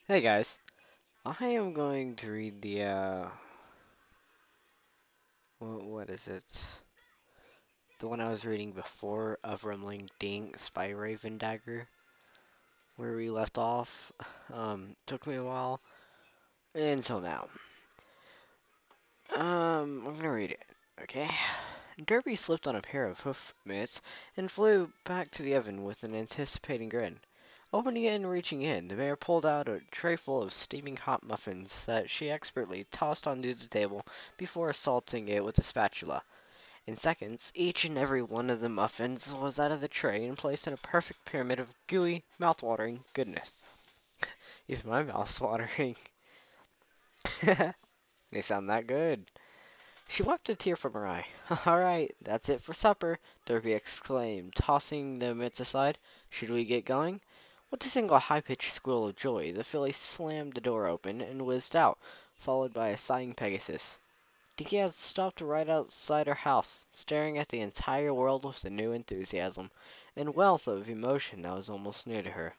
Hey guys, I am going to read what is it? The one I was reading before of Rumbling Dinks by Raven Dagger, where we left off. Took me a while, until now. I'm gonna read it, okay? Derby slipped on a pair of hoof mitts and flew back to the oven with an anticipating grin. Opening it and reaching in, the mare pulled out a tray full of steaming hot muffins that she expertly tossed onto the table before assaulting it with a spatula. In seconds, each and every one of the muffins was out of the tray and placed in a perfect pyramid of gooey, mouth-watering goodness. Even my mouth's watering. They sound that good. She wiped a tear from her eye. "All right, that's it for supper," Derby exclaimed, tossing the mitts aside. "Should we get going?" With a single high-pitched squeal of joy, the filly slammed the door open and whizzed out, followed by a sighing Pegasus. Dinky had stopped right outside her house, staring at the entire world with a new enthusiasm and wealth of emotion that was almost new to her.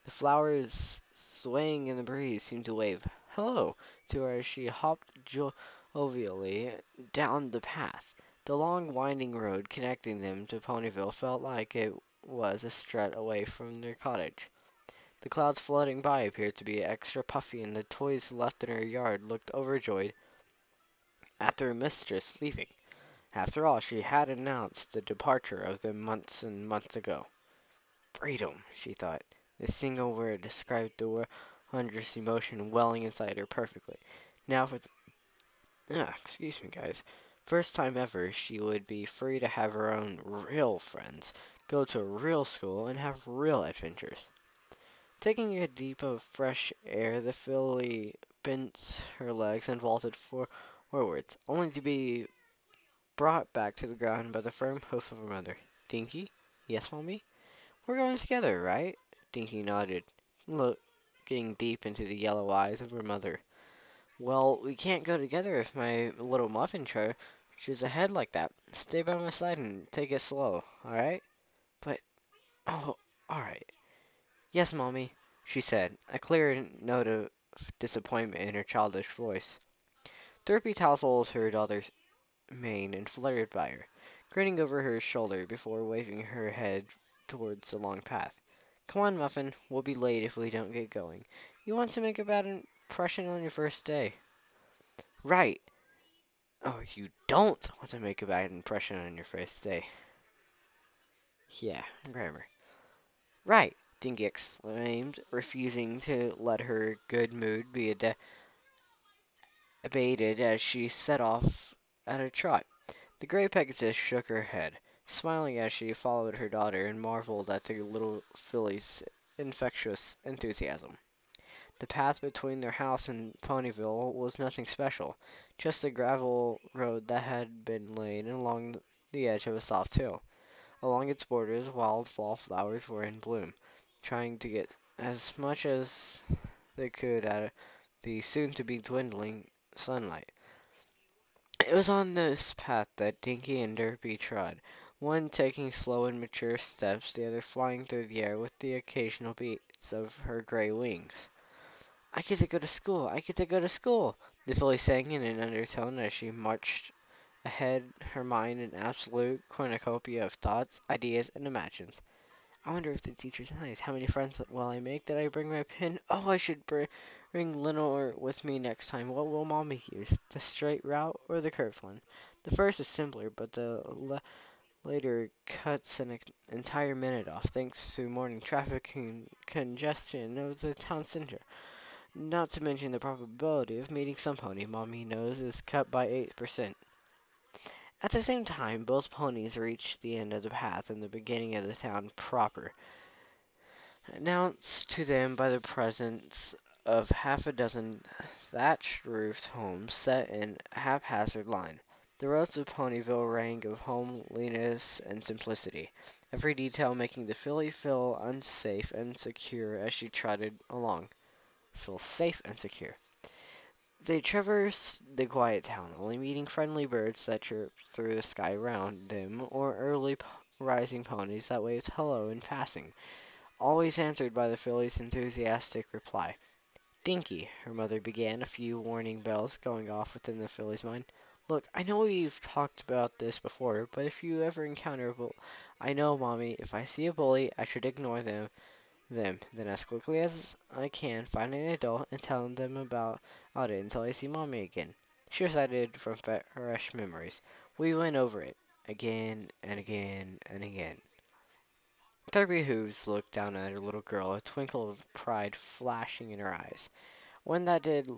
The flowers swaying in the breeze seemed to wave "hello" to her as she hopped jovially down the path. The long winding road connecting them to Ponyville felt like it was a strut away from their cottage. The clouds floating by appeared to be extra puffy, and the toys left in her yard looked overjoyed at their mistress leaving. After all, she had announced the departure of them months and months ago. Freedom, she thought. The single word described the wondrous emotion welling inside her perfectly. Now for excuse me, guys. First time ever, she would be free to have her own real friends, go to a real school, and have real adventures. Taking a deep of fresh air, the filly bent her legs and vaulted forwards, only to be brought back to the ground by the firm hoof of her mother. "Dinky?" "Yes, Mommy?" "We're going together, right?" Dinky nodded, looking deep into the yellow eyes of her mother. "Well, we can't go together if my little muffin charges ahead like that. Stay by my side and take it slow, alright?" "But, oh, alright." "Yes, Mommy," she said, a clear note of disappointment in her childish voice. Derpy tousled her daughter's mane and fluttered by her, grinning over her shoulder before waving her head towards the long path. "Come on, Muffin. We'll be late if we don't get going. You want to make a bad impression on your first day." "Right. Oh, you don't want to make a bad impression on your first day." Yeah, grammar. "Right," Dinky exclaimed, refusing to let her good mood be abated as she set off at a trot. The gray Pegasus shook her head, smiling as she followed her daughter, and marveled at the little filly's infectious enthusiasm. The path between their house and Ponyville was nothing special, just a gravel road that had been laid along the edge of a soft hill. Along its borders wild fall flowers were in bloom, trying to get as much as they could out of the soon-to-be dwindling sunlight. It was on this path that Dinky and Derpy trod, one taking slow and mature steps, the other flying through the air with the occasional beats of her gray wings. "I get to go to school! I get to go to school!" the filly sang in an undertone as she marched ahead, her mind an absolute cornucopia of thoughts, ideas, and imagines. "I wonder if the teacher's nice. How many friends will I make? Did I bring my pin? Oh, I should bring Lenore with me next time. What will Mommy use? The straight route or the curved one? The first is simpler, but the later cuts an entire minute off, thanks to morning traffic and congestion of the town center. Not to mention the probability of meeting some pony Mommy knows is cut by 8%. At the same time, both ponies reached the end of the path and the beginning of the town proper, announced to them by the presence of half a dozen thatched-roofed homes set in haphazard line. The roads of Ponyville rang of homeliness and simplicity, every detail making the filly feel unsafe and secure as she trotted along. Feel safe and secure. They traversed the quiet town, only meeting friendly birds that chirped through the sky round them, or early rising ponies that waved hello in passing. always answered by the filly's enthusiastic reply. Dinky, her mother began, a few warning bells going off within the filly's mind. Look, I know we've talked about this before, but if you ever encounter a bull, I know, Mommy, if I see a bully, I should ignore them. Then as quickly as I can find an adult and tell them about it until I see Mommy again. She recited from fresh memories. We went over it again and again and again. Darby Hooves looked down at her little girl, a twinkle of pride flashing in her eyes. One that did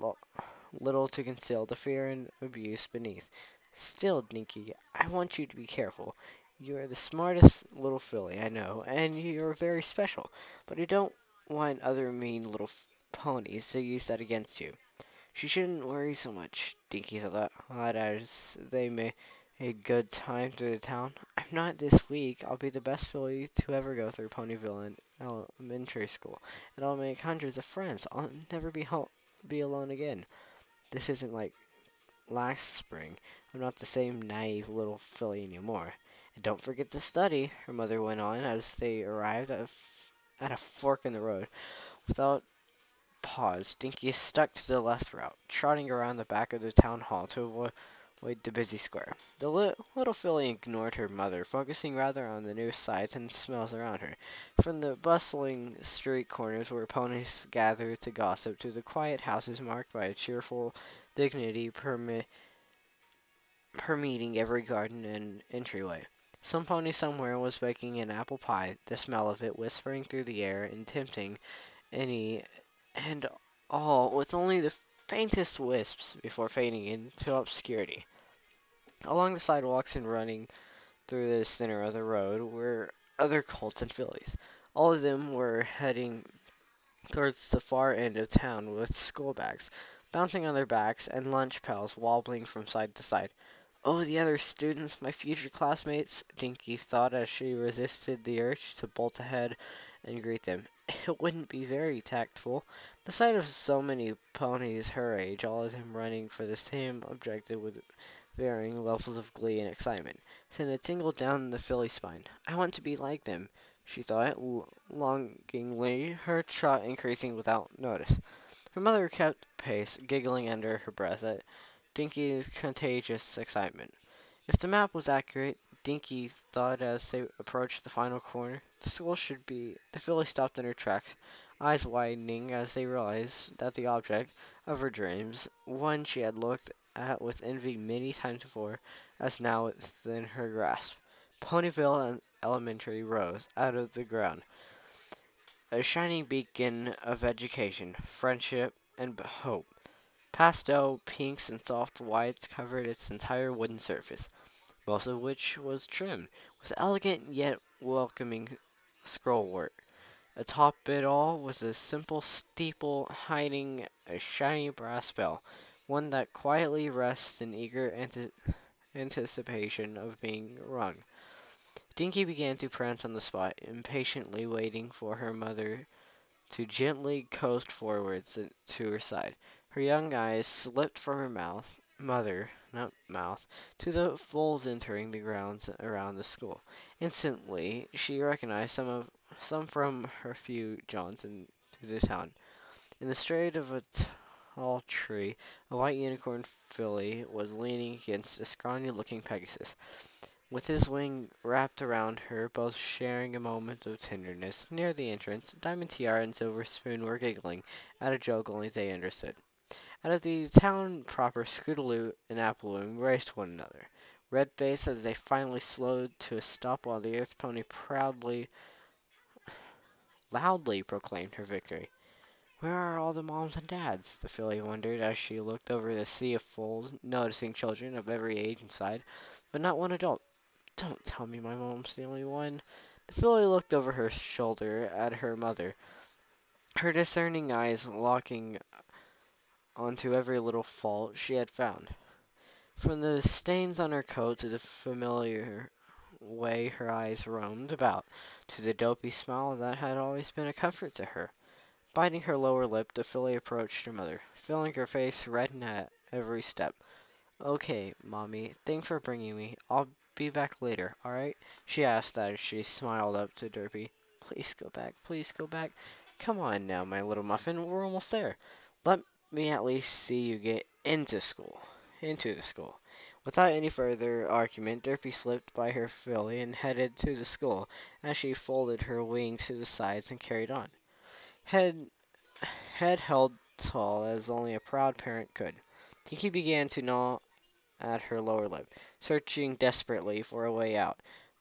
little to conceal the fear and abuse beneath. Still, Dinky, I want you to be careful. You are the smartest little filly I know, and you're very special. But I don't want other mean little ponies to use that against you. She shouldn't worry so much, Dinky thought, as they made a good time through the town. I'm not this week. I'll be the best filly to ever go through Ponyville and elementary school, and I'll make hundreds of friends. I'll never be alone again. This isn't like last spring. I'm not the same naive little filly anymore. And don't forget to study, her mother went on as they arrived at a fork in the road. Without pause, Dinky stuck to the left route, trotting around the back of the town hall to avoid the busy square. The little filly ignored her mother, focusing rather on the new sights and smells around her. From the bustling street corners where ponies gathered to gossip to the quiet houses marked by a cheerful dignity permeating every garden and entryway. Some pony somewhere was baking an apple pie, the smell of it whispering through the air and tempting any and all with only the faintest wisps before fading into obscurity. Along the sidewalks and running through the center of the road were other colts and fillies. All of them were heading towards the far end of town with school bags bouncing on their backs and lunch pails wobbling from side to side. Oh, the other students, my future classmates, Dinky thought as she resisted the urge to bolt ahead and greet them. It wouldn't be very tactful. The sight of so many ponies her age, all of them running for the same objective with varying levels of glee and excitement, sent a tingle down the filly's spine. I want to be like them, she thought, longingly, her trot increasing without notice. Her mother kept pace, giggling under her breath at Dinky's contagious excitement. If the map was accurate, Dinky thought as they approached the final corner, the school should be. The filly stopped in her tracks, eyes widening as they realized that the object of her dreams, one she had looked at with envy many times before, as now within her grasp. Ponyville Elementary rose out of the ground, a shining beacon of education, friendship, and hope. Pastel pinks and soft whites covered its entire wooden surface, most of which was trimmed with elegant yet welcoming scrollwork. Atop it all was a simple steeple hiding a shiny brass bell, one that quietly rests in eager anticipation of being rung. Dinky began to prance on the spot, impatiently waiting for her mother to gently coast forwards to her side. Her young eyes slipped from her not mouth, to the folds entering the grounds around the school. Instantly she recognized some from her few jaunts into the town. In the shade of a tall tree, a white unicorn filly was leaning against a scrawny-looking Pegasus, with his wing wrapped around her, both sharing a moment of tenderness. Near the entrance, Diamond Tiara and Silver Spoon were giggling at a joke only they understood. Out of the town proper, Scootaloo and Applebloom raced one another, red-faced as they finally slowed to a stop while the Earth Pony loudly proclaimed her victory. Where are all the moms and dads? The filly wondered as she looked over the sea of foals, noticing children of every age and size, but not one adult. Don't tell me my mom's the only one. The filly looked over her shoulder at her mother, her discerning eyes locking onto every little fault she had found. From the stains on her coat to the familiar way her eyes roamed about, to the dopey smile that had always been a comfort to her. Biting her lower lip, the filly approached her mother, feeling her face redden at every step. Okay, Mommy, thanks for bringing me. I'll be back later, alright? She asked as she smiled up to Derpy. Please go back. Please go back. Come on now, my little muffin. We're almost there. Let me at least see you get into school. Into the school. Without any further argument, Derpy slipped by her filly and headed to the school as she folded her wings to the sides and carried on. Head Head held tall as only a proud parent could. Tinky began to gnaw at her lower lip, searching desperately for a way out,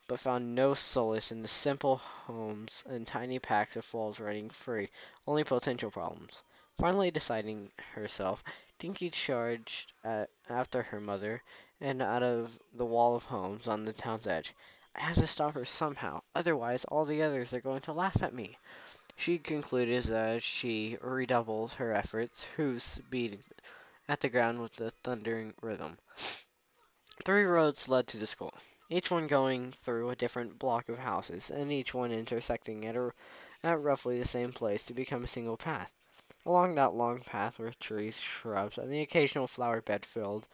but found no solace in the simple homes and tiny packs of foals running free, only potential problems. Finally deciding herself, Dinky charged after her mother and out of the wall of homes on the town's edge. I have to stop her somehow, otherwise all the others are going to laugh at me, she concluded as she redoubled her efforts, hooves beating at the ground with a thundering rhythm. 3 roads led to the school, each one going through a different block of houses, and each one intersecting at roughly the same place to become a single path. Along that long path were trees, shrubs, and the occasional flower bed filled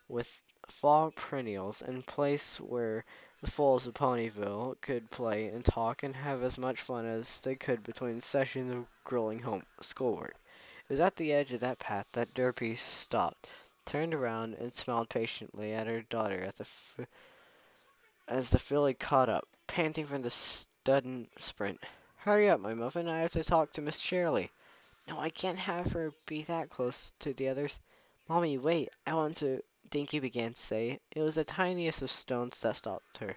with fall perennials, and place where the foals of Ponyville could play and talk and have as much fun as they could between sessions of grueling home schoolwork. It was at the edge of that path that Derpy stopped, turned around, and smiled patiently at her daughter as the filly caught up, panting from the sudden sprint. Hurry up, my muffin, I have to talk to Miss Shirley. No, I can't have her be that close to the others. Mommy, wait, I want to. Dinky began to say. It was the tiniest of stones that stopped her.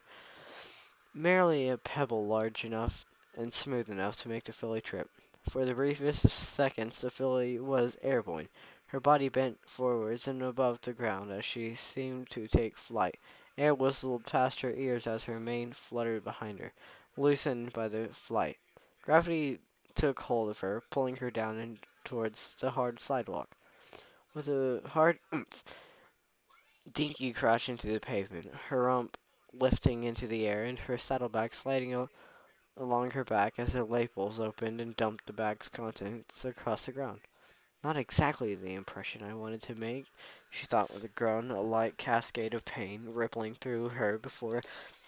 Merely a pebble large enough and smooth enough to make the filly trip. For the briefest of seconds the filly was airborne. Her body bent forwards and above the ground as she seemed to take flight. Air whistled past her ears as her mane fluttered behind her, loosened by the flight. Gravity took hold of her, pulling her down and towards the hard sidewalk. With a hard oomph, Dinky crashed into the pavement, her rump lifting into the air and her saddlebag sliding along her back as her lapels opened and dumped the bag's contents across the ground. Not exactly the impression I wanted to make, she thought with a groan, a light cascade of pain rippling through her before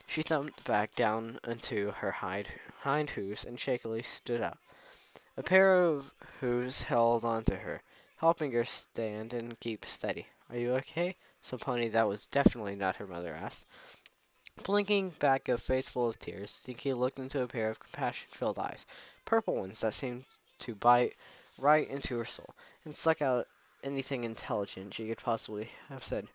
she thumped back down onto her hind hooves and shakily stood up. A pair of hooves held onto her, helping her stand and keep steady. Are you okay? Some pony that was definitely not her mother asked. Blinking back a face full of tears, Dinky looked into a pair of compassion-filled eyes, purple ones that seemed to bite right into her soul, and suck out anything intelligent she could possibly have said.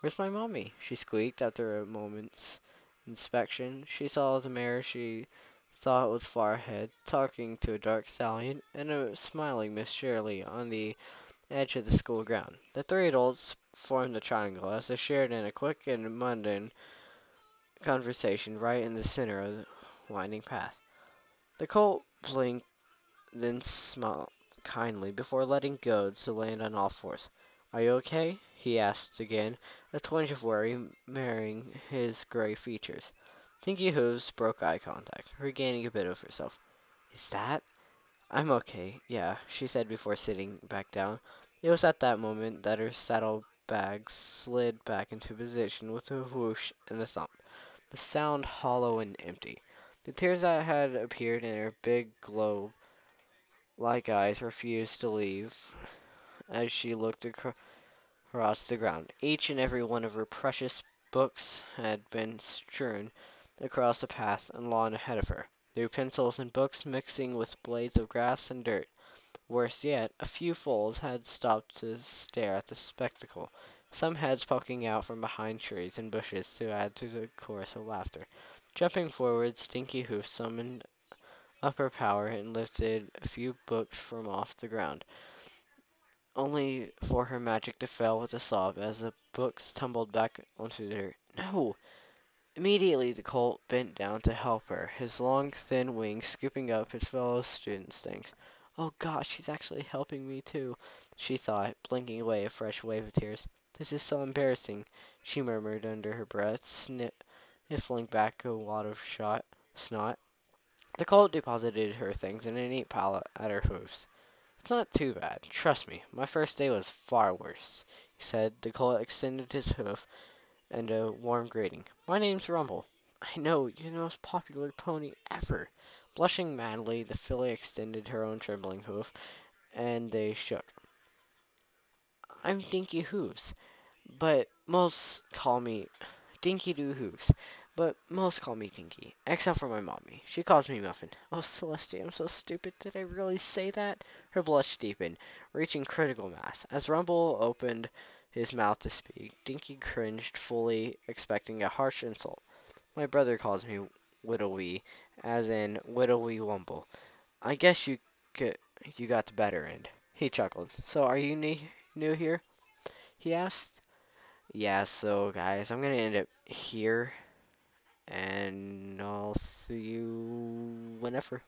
"Where's my mommy?" she squeaked after a moment's inspection. She saw the mare she thought was far ahead, talking to a dark stallion, and a smiling Miss Shirley on the edge of the school ground. The 3 adults formed a triangle as they shared in a quick and mundane conversation right in the center of the winding path. The colt blinked, then smiled kindly before letting go to land on all fours. "Are you okay?" he asked again, a twinge of worry marring his gray features. Dinky Hooves broke eye contact, regaining a bit of herself. "Is that?" "I'm okay, yeah," she said before sitting back down. It was at that moment that her saddlebag slid back into position with a whoosh and a thump, the sound hollow and empty. The tears that had appeared in her big globe-like eyes refused to leave as she looked across the ground. Each and every one of her precious books had been strewn across the path and lawn ahead of her, new pencils and books mixing with blades of grass and dirt. Worse yet, a few foals had stopped to stare at the spectacle, some heads poking out from behind trees and bushes to add to the chorus of laughter. Jumping forward, Stinky Hoof summoned up her power and lifted a few books from off the ground, only for her magic to fail with a sob as the books tumbled back onto the dirt. No! Immediately the colt bent down to help her, his long, thin wings scooping up his fellow student's things. "Oh gosh, he's actually helping me too," she thought, blinking away a fresh wave of tears. "This is so embarrassing," she murmured under her breath, sniffling back a wad of snot. The colt deposited her things in a neat pile at her hoofs. "It's not too bad. Trust me, my first day was far worse," he said. The colt extended his hoof and a warm greeting. "My name's Rumble." "I know, you're the most popular pony ever." Blushing madly, the filly extended her own trembling hoof, and they shook. I'm Dinky Hooves, but most call me Dinky Doo Hooves, but most call me Dinky, except for my mommy. She calls me Muffin. Oh, Celestia, I'm so stupid. Did I really say that? Her blush deepened, reaching critical mass. As Rumble opened his mouth to speak, Dinky cringed, fully expecting a harsh insult. My brother calls me Whittlewee, as in Whittlewee Wumble. I guess could, you got the better end. He chuckled. So are you new here? He asked. Yeah, so guys, I'm gonna end it here, and I'll see you whenever.